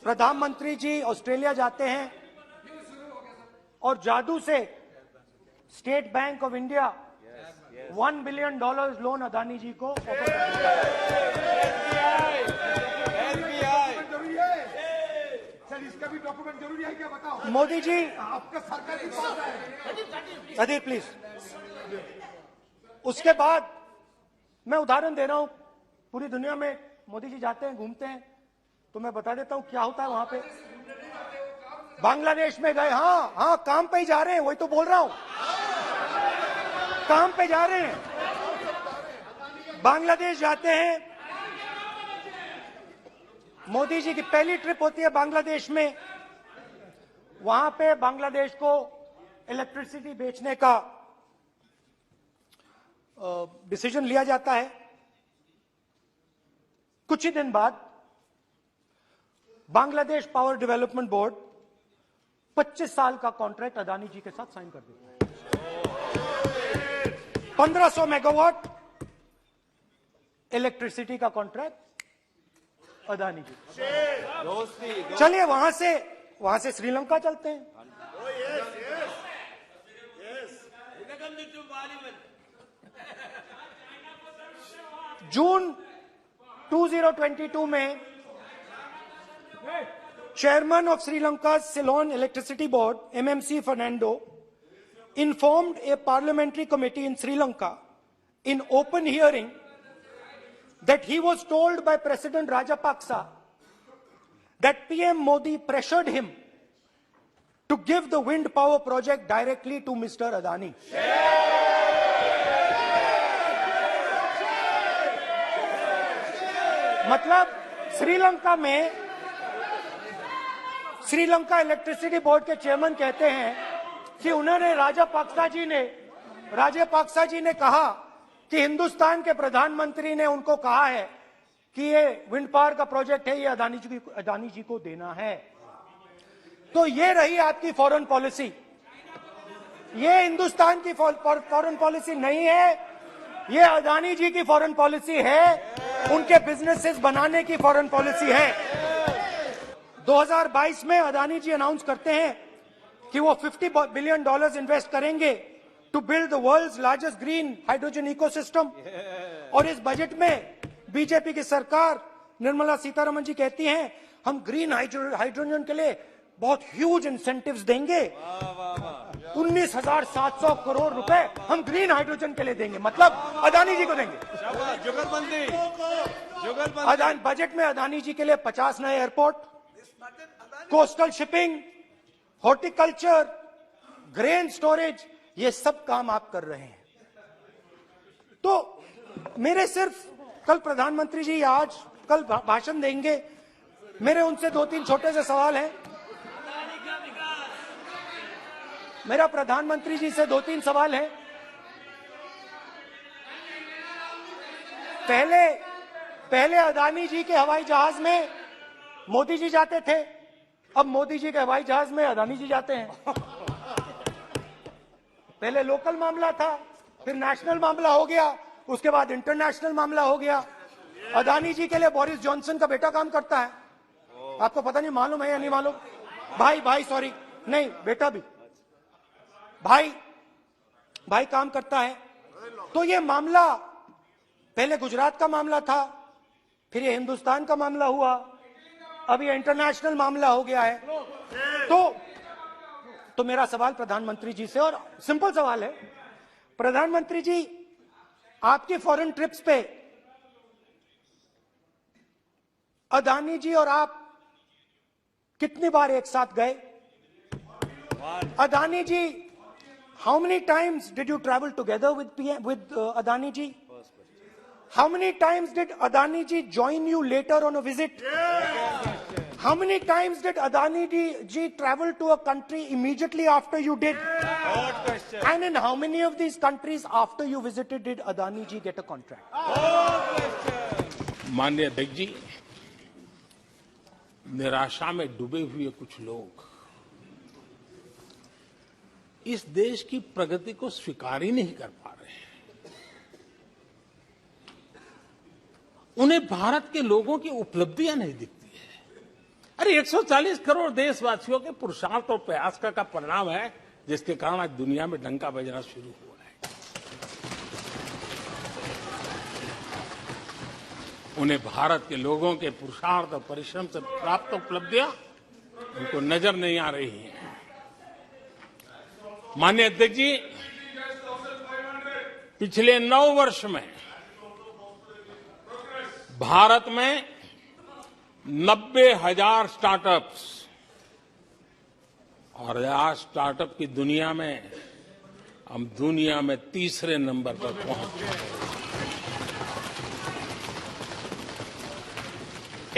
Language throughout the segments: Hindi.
प्रधानमंत्री जी ऑस्ट्रेलिया जाते हैं और जादू से State Bank of India $1 billion loan Adani ji को ऑफर कर देता है। सर, इसका भी डॉक्यूमेंट जरूरी है क्या, बताओ। मोदी जी, आपका सरकार की पास है। अधीर प्लीज। उसके बाद मैं उदाहरण दे रहा हूं, पूरी दुनिया में मोदी जी जाते हैं, घूमते हैं, तो मैं बता देता हूं क्या होता है वहां पे। बांग्लादेश में गए, हाँ काम पे ही जा रहे हैं, वही तो बोल रहा हूं, काम पे जा रहे हैं। बांग्लादेश जाते हैं, मोदी जी की पहली ट्रिप होती है बांग्लादेश में। वहां पे बांग्लादेश को इलेक्ट्रिसिटी बेचने का डिसीजन लिया जाता है। कुछ ही दिन बाद बांग्लादेश पावर डेवलपमेंट बोर्ड 25 साल का कॉन्ट्रैक्ट अदानी जी के साथ साइन कर देता है। 1500 मेगावाट इलेक्ट्रिसिटी का कॉन्ट्रैक्ट अदानी जी। चलिए वहां से श्रीलंका चलते हैं। जून 2022 में Chairman of Sri Lanka's Ceylon Electricity Board, MMC Fernando, informed a parliamentary committee in Sri Lanka in open hearing that he was told by President Rajapaksa that PM Modi pressured him to give the wind power project directly to Mr. Adani. मतलब श्रीलंका इलेक्ट्रिसिटी बोर्ड के चेयरमैन कहते हैं कि उन्होंने राजापाक्सा जी ने कहा कि हिंदुस्तान के प्रधानमंत्री ने उनको कहा है कि ये विंड पावर का प्रोजेक्ट है, ये अदानी जी को देना है। तो ये रही आपकी फॉरेन पॉलिसी। ये हिंदुस्तान की फॉरेन पॉलिसी नहीं है, ये अदानी जी की फॉरेन पॉलिसी है, उनके बिजनेसेस बनाने की फॉरेन पॉलिसी है। 2022 में अदानी जी अनाउंस करते हैं कि वो $50 बिलियन इन्वेस्ट करेंगे to build the world's largest green hydrogen ecosystem. और इस बजट में बीजेपी की सरकार निर्मला सीतारमण जी कहती हैं हम ग्रीन हाइड्रोजन के लिए बहुत ह्यूज इंसेंटिव्स देंगे, 19,700 करोड़ रुपए हम ग्रीन हाइड्रोजन के लिए देंगे, मतलब अदानी जी को देंगे। बजट में अदानी जी के लिए 50 नए airport, coastal shipping, horticulture, grain storage, ये सब काम आप कर रहे हैं। तो मेरे सिर्फ कल प्रधानमंत्री जी कल भाषण देंगे, मेरे उनसे 2-3 छोटे से सवाल हैं। मेरा प्रधानमंत्री जी से 2-3 सवाल हैं। पहले अदानी जी के हवाई जहाज में मोदी जी जाते थे, अब मोदी जी के हवाई जहाज में अदानी जी जाते हैं। पहले लोकल मामला था, फिर नेशनल मामला हो गया, उसके बाद इंटरनेशनल मामला हो गया। अदानी जी के लिए बोरिस जॉनसन का बेटा काम करता है, आपको पता नहीं मालूम है या नहीं मालूम? भाई सॉरी, नहीं बेटा भी, भाई काम करता है। तो ये मामला पहले गुजरात का मामला था, फिर ये हिंदुस्तान का मामला हुआ, अब ये इंटरनेशनल मामला हो गया है। तो मेरा सवाल प्रधानमंत्री जी से, और सिंपल सवाल है, प्रधानमंत्री जी आपकी फॉरेन ट्रिप्स पे अदानी जी और आप कितनी बार एक साथ गए? अदानी जी, how many times did you travel together with Adani ji? How many times did Adani ji join you later on a visit? How many times did Adani ji travel to a country immediately after you did? And in how many of these countries after you visited did Adani ji get a contract? माननीय अध्यक्ष जी, निराशा में डूबे हुए कुछ लोग इस देश की प्रगति को स्वीकार ही नहीं कर पा रहे हैं। उन्हें भारत के लोगों की उपलब्धियां नहीं दिखती है। अरे 140 करोड़ देशवासियों के पुरुषार्थ और प्रयास का परिणाम है, जिसके कारण आज दुनिया में डंका बजना शुरू हुआ है। उन्हें भारत के लोगों के पुरुषार्थ और परिश्रम से प्राप्त उपलब्धियां उनको नजर नहीं आ रही हैं। माननीय अध्यक्ष जी, पिछले 9 वर्ष में भारत में 90,000 स्टार्टअप्स, और आज स्टार्टअप की दुनिया में हम दुनिया में तीसरे नंबर पर पहुंच गए।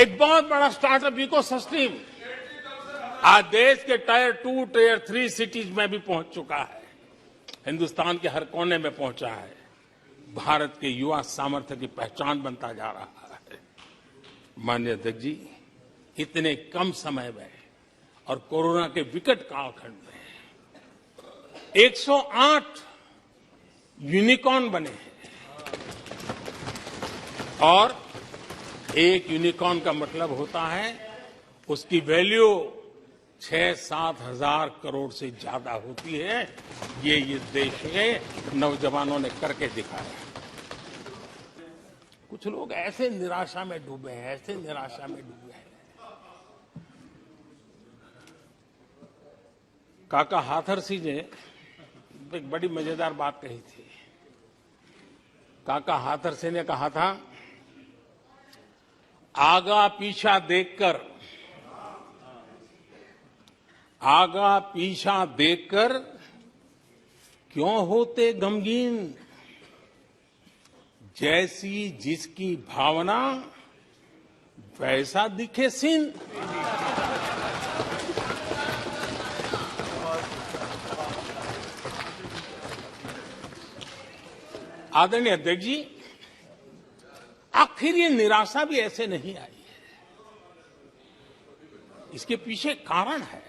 एक बहुत बड़ा स्टार्टअप इकोसिस्टम आज देश के टायर 2, टायर 3 सिटीज में भी पहुंच चुका है। हिंदुस्तान के हर कोने में पहुंचा है। भारत के युवा सामर्थ्य की पहचान बनता जा रहा है। माननीय अध्यक्ष जी, इतने कम समय में और कोरोना के विकट कालखंड में 108 यूनिकॉर्न बने हैं, और एक यूनिकॉर्न का मतलब होता है उसकी वैल्यू 6-7 हजार करोड़ से ज्यादा होती है। ये देश के नौजवानों ने करके दिखाया। कुछ लोग ऐसे निराशा में डूबे हैं, ऐसे निराशा में डूबे हैं। काका हाथरसी ने एक बड़ी मजेदार बात कही थी। काका हाथरसी ने कहा था, आगा पीछा देखकर क्यों होते गमगीन, जैसी जिसकी भावना वैसा दिखे सीन। आदरणीय अध्यक्ष जी, आखिर ये निराशा भी ऐसे नहीं आई है। इसके पीछे कारण है।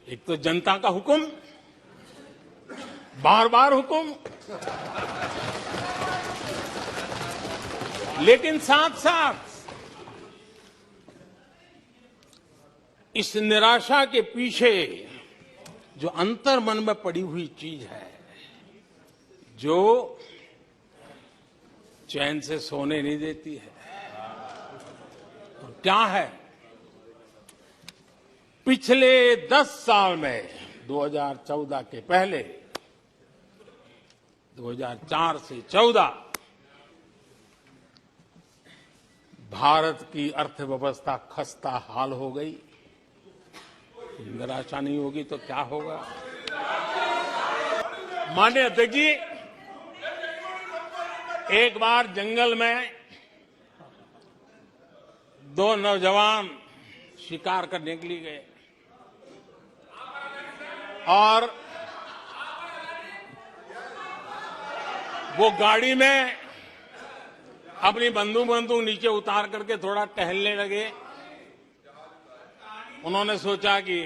एक तो जनता का हुक्म, बार बार हुक्म, लेकिन साथ साथ इस निराशा के पीछे जो अंतर मन में पड़ी हुई चीज है, जो चैन से सोने नहीं देती है, और क्या है? पिछले 10 साल में 2014 के पहले 2004 से 14 भारत की अर्थव्यवस्था खस्ता हाल हो गई। निराशा नहीं होगी तो क्या होगा? माननीय अध्यक्ष जी, एक बार जंगल में 2 नौजवान शिकार करने के लिए गए, और वो गाड़ी में अपनी बंदूक नीचे उतार करके थोड़ा टहलने लगे। उन्होंने सोचा कि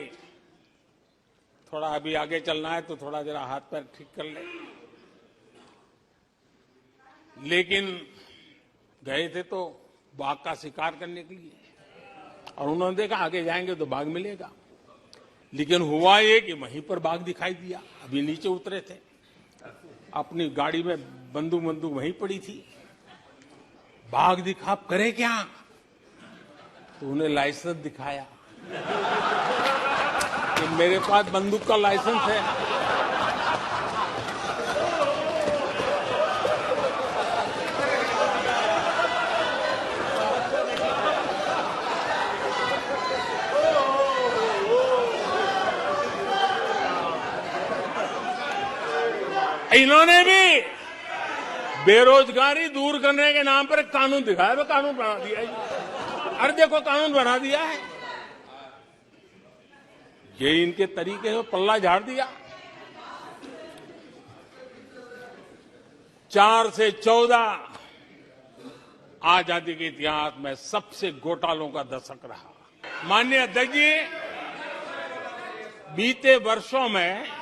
थोड़ा अभी आगे चलना है तो थोड़ा जरा हाथ पैर ठीक कर ले, लेकिन गए थे तो बाघ का शिकार करने के लिए, और उन्होंने देखा आगे जाएंगे तो बाघ मिलेगा। लेकिन हुआ ये कि वहीं पर बाघ दिखाई दिया। अभी नीचे उतरे थे, अपनी गाड़ी में बंदूक वहीं पड़ी थी। बाघ दिखा, अब करे क्या? तो उन्हें लाइसेंस दिखाया कि मेरे पास बंदूक का लाइसेंस है। इन्होंने भी बेरोजगारी दूर करने के नाम पर एक कानून दिखाया, वो कानून बना दिया है। अरे देखो, कानून बना दिया है। ये इनके तरीके हैं, पल्ला झाड़ दिया। 4 से 14 आजादी के इतिहास में सबसे घोटालों का दशक रहा। माननीय अध्यक्ष जी, बीते वर्षों में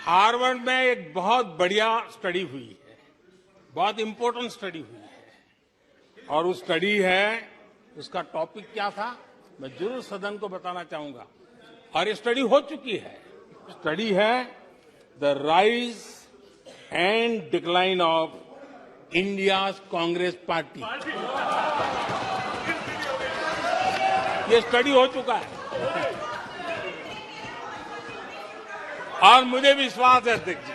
हार्वर्ड में एक बहुत बढ़िया स्टडी हुई है, बहुत इंपॉर्टेंट स्टडी हुई है, और वो स्टडी है उसका टॉपिक क्या था मैं जरूर सदन को बताना चाहूंगा, और ये स्टडी हो चुकी है। स्टडी है the rise and decline of India's Congress party. ये स्टडी हो चुका है और मुझे विश्वास है अध्यक्ष जी,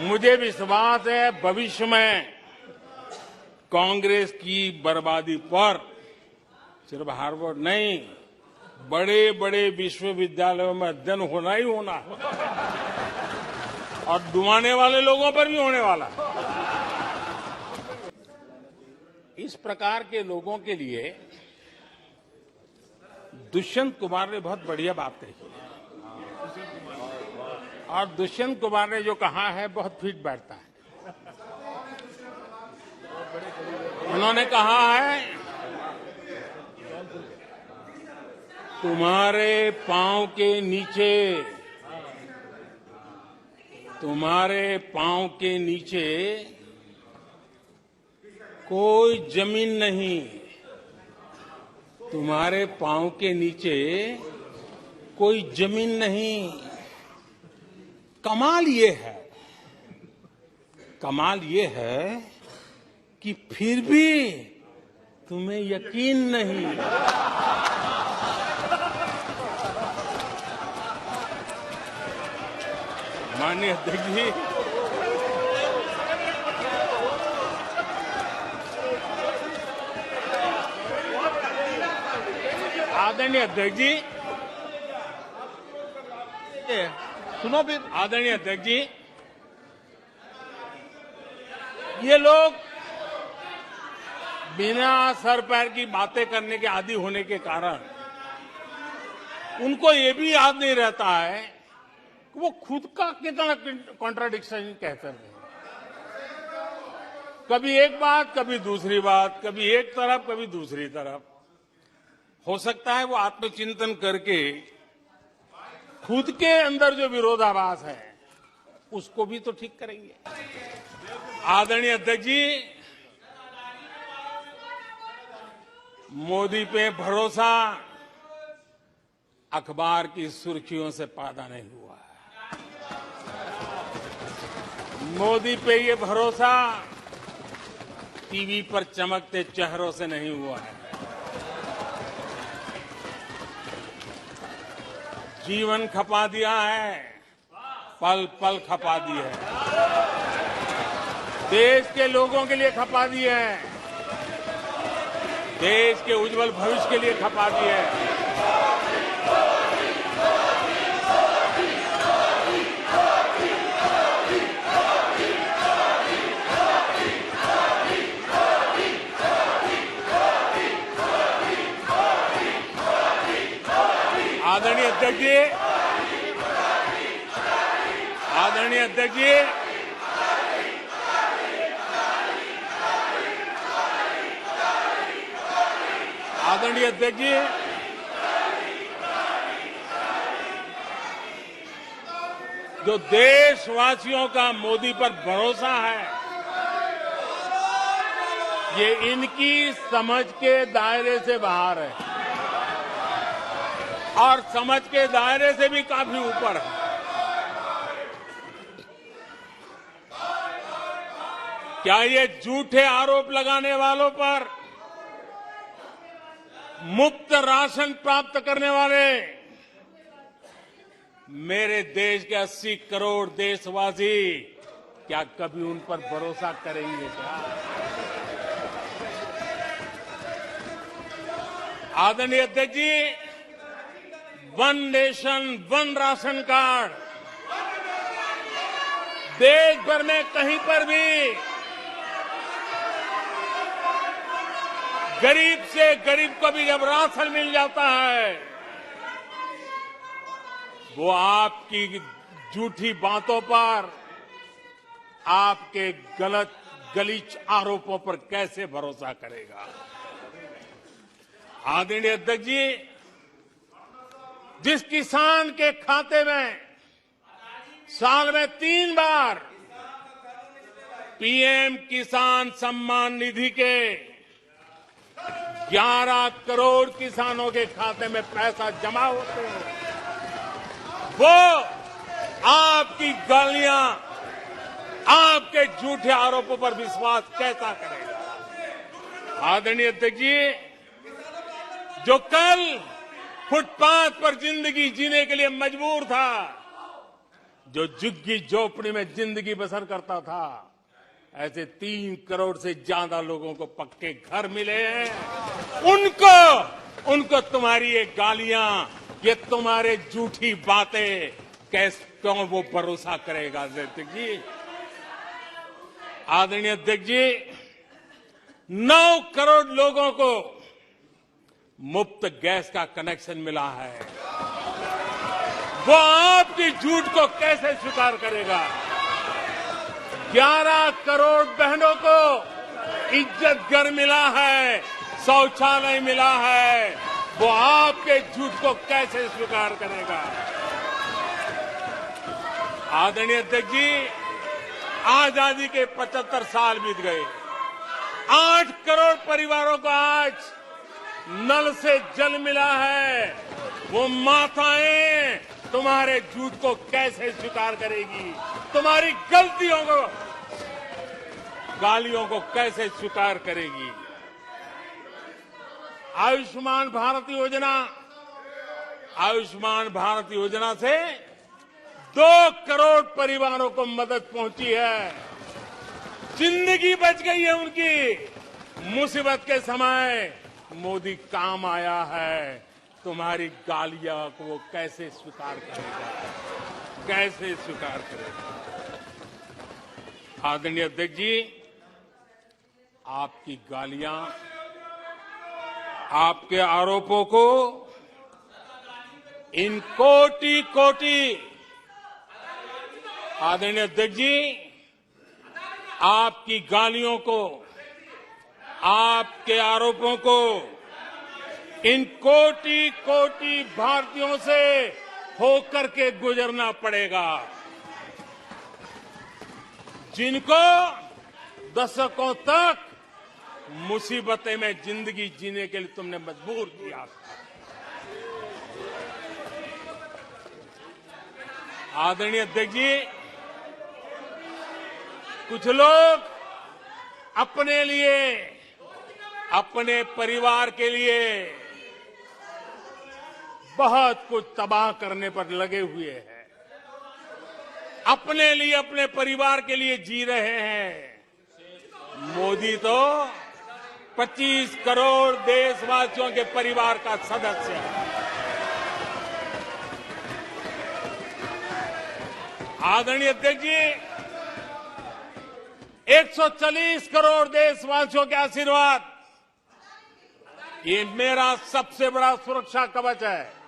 मुझे विश्वास है भविष्य में कांग्रेस की बर्बादी पर सिर्फ हार्वर्ड नहीं, बड़े बड़े विश्वविद्यालयों में अध्ययन होना ही होना है और डुबाने वाले लोगों पर भी होने वाला है। इस प्रकार के लोगों के लिए दुष्यंत कुमार ने बहुत बढ़िया बात कही है और दुष्यंत कुमार ने जो कहा है बहुत फिट बैठता है। उन्होंने कहा है तुम्हारे पांव के नीचे, तुम्हारे पांव के नीचे कोई जमीन नहीं, तुम्हारे पांव के नीचे कोई जमीन नहीं। कमाल ये है कि फिर भी तुम्हें यकीन नहीं। माननीय अध्यक्ष जी, आदरणीय अध्यक्ष जी, सुनो फिर। आदरणीय अध्यक्ष जी, ये लोग बिना सर पैर की बातें करने के आदी होने के कारण उनको ये भी याद नहीं रहता है कि वो खुद का कितना कॉन्ट्राडिक्शन कहते हैं। कभी एक बात, कभी दूसरी बात, कभी एक तरफ, कभी दूसरी तरफ। हो सकता है वो आत्मचिंतन करके खुद के अंदर जो विरोधाभास है उसको भी तो ठीक करेंगे। आदरणीय अध्यक्ष जी, मोदी पे भरोसा अखबार की सुर्खियों से पैदा नहीं हुआ है। मोदी पे ये भरोसा टीवी पर चमकते चेहरों से नहीं हुआ है। जीवन खपा दिया है, पल पल खपा दी है, देश के लोगों के लिए खपा दी है, देश के उज्जवल भविष्य के लिए खपा दी है। आदरणीय अध्यक्ष जी, आदरणीय अध्यक्ष जी, आदरणीय अध्यक्ष जी, जो देशवासियों का मोदी पर भरोसा है, ये इनकी समझ के दायरे से बाहर है और समझ के दायरे से भी काफी ऊपर है। क्या ये झूठे आरोप लगाने वालों पर मुफ्त राशन प्राप्त करने वाले मेरे देश के 80 करोड़ देशवासी क्या कभी उन पर भरोसा करेंगे क्या? आदरणीय अध्यक्ष जी, one nation one ration card देश भर में कहीं पर भी गरीब से गरीब को भी जब राशन मिल जाता है, वो आपकी झूठी बातों पर, आपके गलत गलीच आरोपों पर कैसे भरोसा करेगा? आदरणीय अध्यक्ष जी, जिस किसान के खाते में साल में 3 बार पीएम किसान सम्मान निधि के 11 करोड़ किसानों के खाते में पैसा जमा होते हैं, वो आपकी गालियां, आपके झूठे आरोपों पर विश्वास कैसा करेगा। आदरणीय अध्यक्ष जी, जो कल फुटपाथ पर जिंदगी जीने के लिए मजबूर था, जो झुग्गी झोपड़ी में जिंदगी बसर करता था, ऐसे 3 करोड़ से ज्यादा लोगों को पक्के घर मिले हैं। उनको तुम्हारी ये गालियां, ये तुम्हारे झूठी बातें क्यों वो भरोसा करेगा। अध्यक्ष जी, आदरणीय अध्यक्ष जी, 9 करोड़ लोगों को मुफ्त गैस का कनेक्शन मिला है, वो आपकी झूठ को कैसे स्वीकार करेगा। 11 करोड़ बहनों को इज्जत घर मिला है, शौचालय मिला है, वो आपके झूठ को कैसे स्वीकार करेगा। आदरणीय अध्यक्ष जी, आजादी के 75 साल बीत गए, 8 करोड़ परिवारों को आज नल से जल मिला है, वो माताएं तुम्हारे झूठ को कैसे स्वीकार करेगी, तुम्हारी गलतियों को, गालियों को कैसे स्वीकार करेगी। आयुष्मान भारत योजना से 2 करोड़ परिवारों को मदद पहुंची है, जिंदगी बच गई है उनकी। मुसीबत के समय मोदी काम आया है, तुम्हारी गालियां को वो कैसे स्वीकार करेगा, कैसे स्वीकार करेगा। आदरणीय अध्यक्ष जी, आपकी गालियां, आपके आरोपों को इन कोटि आदरणीय अध्यक्ष जी, आपकी गालियों को, आपके आरोपों को इन कोटि भारतीयों से होकर के गुजरना पड़ेगा, जिनको दशकों तक मुसीबतें में जिंदगी जीने के लिए तुमने मजबूर किया था। आदरणीय अध्यक्ष जी, कुछ लोग अपने लिए, अपने परिवार के लिए बहुत कुछ तबाह करने पर लगे हुए हैं, अपने लिए, अपने परिवार के लिए जी रहे हैं। मोदी तो 25 करोड़ देशवासियों के परिवार का सदस्य है। आदरणीय अध्यक्ष जी, 140 करोड़ देशवासियों के आशीर्वाद, ये मेरा सबसे बड़ा सुरक्षा कवच है।